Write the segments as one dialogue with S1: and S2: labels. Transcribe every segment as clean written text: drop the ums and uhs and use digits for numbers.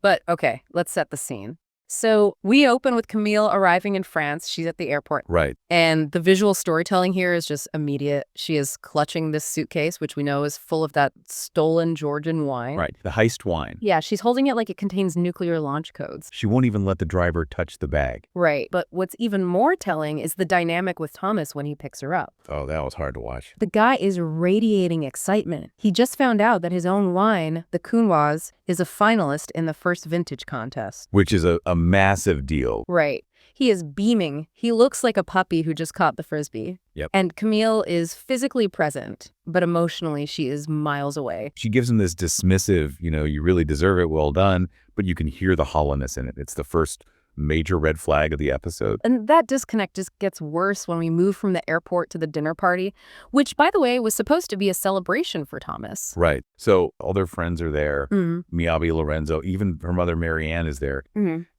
S1: But okay, let's set the scene. So we open with Camille arriving in France. She's at the airport.
S2: Right.
S1: And the visual storytelling here is just immediate. She is clutching this suitcase, which we know is full of that stolen Georgian wine.
S2: Right. The heist wine.
S1: Yeah, she's holding it like it contains nuclear launch codes.
S2: She won't even let the driver touch the bag.
S1: Right. But what's even more telling is the dynamic with Thomas when he picks her up.
S2: Oh, that was hard to watch.
S1: The guy is radiating excitement. He just found out that his own wine, the Kunwas, is a finalist in the first vintage contest.
S2: Which is a massive deal.
S1: Right. He is beaming. He looks like a puppy who just caught the frisbee.
S2: Yep.
S1: And Camille is physically present, but emotionally she is miles away.
S2: She gives him this dismissive, you really deserve it, well done, but you can hear the hollowness in it. It's the first major red flag of the episode.
S1: And that disconnect just gets worse when we move from the airport to the dinner party, which, by the way, was supposed to be a celebration for Thomas.
S2: Right. So all their friends are there. Miyabi, Lorenzo, even her mother, Marianne, is there.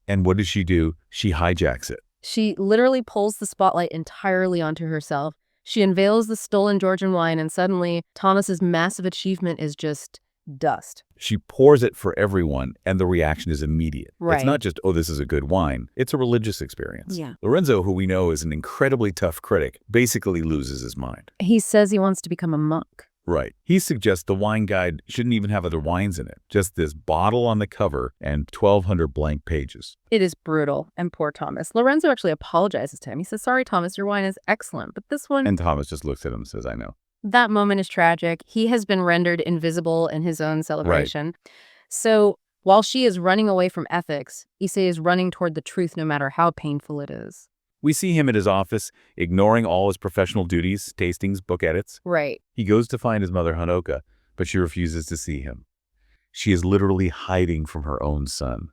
S2: And what does she do? She hijacks it.
S1: She literally pulls the spotlight entirely onto herself. She unveils the stolen Georgian wine, and suddenly Thomas's massive achievement is just dust.
S2: She pours it for everyone, and the reaction is immediate.
S1: Right.
S2: It's not just, oh, this is a good wine. It's a religious experience.
S1: Yeah.
S2: Lorenzo, who we know is an incredibly tough critic, basically loses his mind.
S1: He says he wants to become a monk.
S2: Right. He suggests the wine guide shouldn't even have other wines in it. Just this bottle on the cover and 1,200 blank pages.
S1: It is brutal. And poor Thomas. Lorenzo actually apologizes to him. He says, sorry, Thomas, your wine is excellent, but this one...
S2: And Thomas just looks at him and says, I know.
S1: That moment is tragic. He has been rendered invisible in his own celebration. Right. So while she is running away from ethics, Issei is running toward the truth no matter how painful it is.
S2: We see him at his office, ignoring all his professional duties, tastings, book edits.
S1: Right.
S2: He goes to find his mother, Honoka, but she refuses to see him. She is literally hiding from her own son.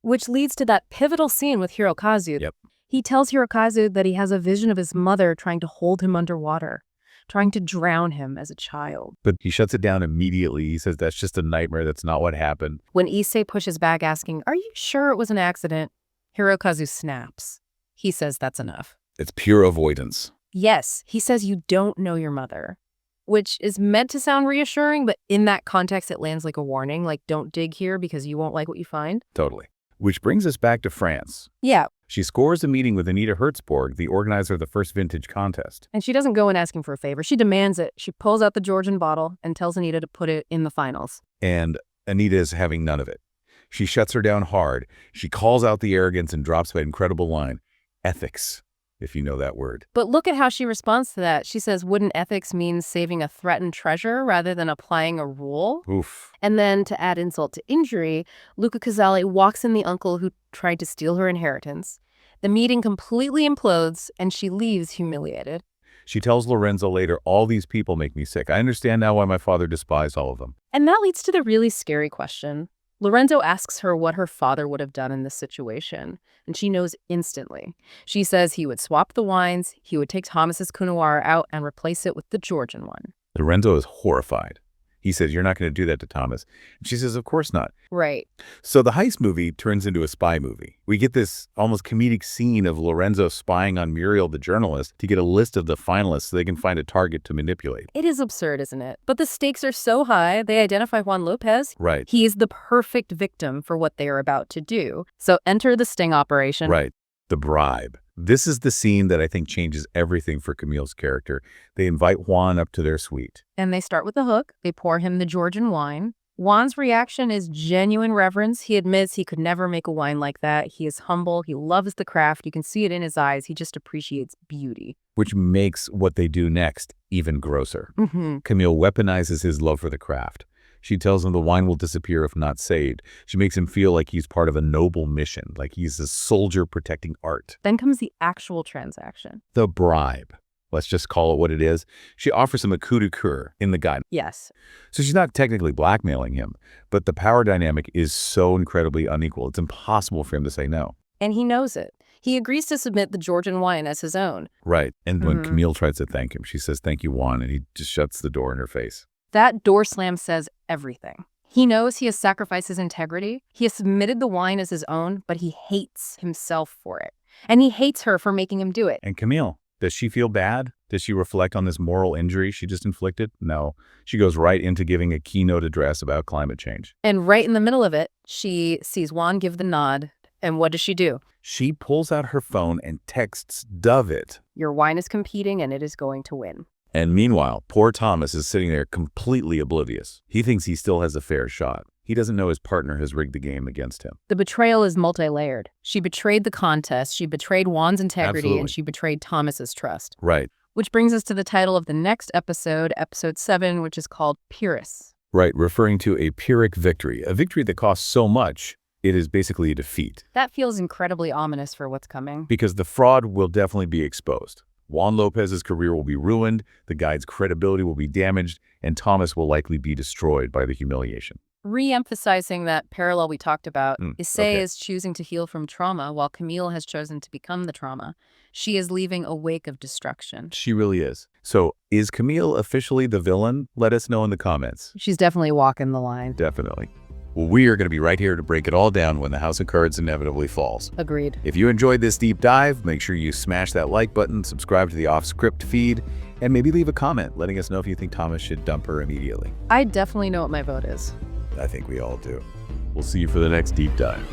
S1: Which leads to that pivotal scene with Hirokazu.
S2: Yep.
S1: He tells Hirokazu that he has a vision of his mother trying to hold him underwater, trying to drown him as a child.
S2: But he shuts it down immediately. He says that's just a nightmare. That's not what happened.
S1: When Issei pushes back asking, are you sure it was an accident? Hirokazu snaps. He says that's enough.
S2: It's pure avoidance.
S1: Yes, he says you don't know your mother, which is meant to sound reassuring, but in that context, it lands like a warning, like don't dig here because you won't like what you find.
S2: Totally. Which brings us back to France.
S1: Yeah.
S2: She scores a meeting with Anita Hertzborg, the organizer of the first vintage contest.
S1: And she doesn't go in asking for a favor. She demands it. She pulls out the Georgian bottle and tells Anita to put it in the finals.
S2: And Anita is having none of it. She shuts her down hard. She calls out the arrogance and drops that incredible line, ethics, if you know that word.
S1: But look at how she responds to that. She says, wouldn't ethics mean saving a threatened treasure rather than applying a rule?
S2: Oof.
S1: And then to add insult to injury, Luca Casale walks in the uncle who tried to steal her inheritance. The meeting completely implodes and she leaves humiliated.
S2: She tells Lorenzo later, all these people make me sick. I understand now why my father despised all of them.
S1: And that leads to the really scary question. Lorenzo asks her what her father would have done in this situation, and she knows instantly. She says he would swap the wines, he would take Thomas's Coonawarra out and replace it with the Georgian one.
S2: Lorenzo is horrified. He says, you're not going to do that to Thomas. And she says, of course not.
S1: Right.
S2: So the heist movie turns into a spy movie. We get this almost comedic scene of Lorenzo spying on Muriel, the journalist, to get a list of the finalists so they can find a target to manipulate.
S1: It is absurd, isn't it? But the stakes are so high, they identify Juan Lopez.
S2: Right.
S1: He is the perfect victim for what they are about to do. So enter the sting operation.
S2: Right. The bribe. This is the scene that I think changes everything for Camille's character. They invite Juan up to their suite.
S1: And they start with the hook. They pour him the Georgian wine. Juan's reaction is genuine reverence. He admits he could never make a wine like that. He is humble. He loves the craft. You can see it in his eyes. He just appreciates beauty.
S2: Which makes what they do next even grosser. Camille weaponizes his love for the craft. She tells him the wine will disappear if not saved. She makes him feel like he's part of a noble mission, like he's a soldier protecting art.
S1: Then comes the actual transaction.
S2: The bribe. Let's just call it what it is. She offers him a coup de coeur in the guide.
S1: Yes.
S2: So she's not technically blackmailing him, but the power dynamic is so incredibly unequal. It's impossible for him to say no.
S1: And he knows it. He agrees to submit the Georgian wine as his own.
S2: Right. And when Camille tries to thank him, she says, thank you, Juan, and he just shuts the door in her face.
S1: That door slam says everything. He knows he has sacrificed his integrity. He has submitted the wine as his own, but he hates himself for it. And he hates her for making him do it.
S2: And Camille, Does she feel bad? Does she reflect on this moral injury she just inflicted? No. She goes right into giving a keynote address about climate change.
S1: And right in the middle of it, she sees Juan give the nod. And what does she do?
S2: She pulls out her phone and texts David.
S1: Your wine is competing and it is going to win.
S2: And meanwhile, poor Thomas is sitting there completely oblivious. He thinks he still has a fair shot. He doesn't know his partner has rigged the game against him.
S1: The betrayal is multi-layered. She betrayed the contest, she betrayed Juan's integrity,
S2: Absolutely.
S1: and she betrayed Thomas's trust.
S2: Right.
S1: Which brings us to the title of the next episode, episode 7, which is called Pyrrhus.
S2: Right, referring to a Pyrrhic victory, a victory that costs so much, it is basically a defeat.
S1: That feels incredibly ominous for what's coming.
S2: Because the fraud will definitely be exposed. Juan Lopez's career will be ruined, the guide's credibility will be damaged, and Thomas will likely be destroyed by the humiliation.
S1: Re-emphasizing that parallel we talked about, Issei
S2: okay.
S1: is choosing to heal from trauma while Camille has chosen to become the trauma. She is leaving a wake of destruction.
S2: She really is. So, is Camille officially the villain? Let us know in the comments.
S1: She's definitely walking the line.
S2: Definitely. Well, we are going to be right here to break it all down when the House of Cards inevitably falls.
S1: Agreed.
S2: If you enjoyed this deep dive, make sure you smash that like button, subscribe to the off-script feed, and maybe leave a comment letting us know if you think Thomas should dump her immediately.
S1: I definitely know what my vote is.
S2: I think we all do. We'll see you for the next deep dive.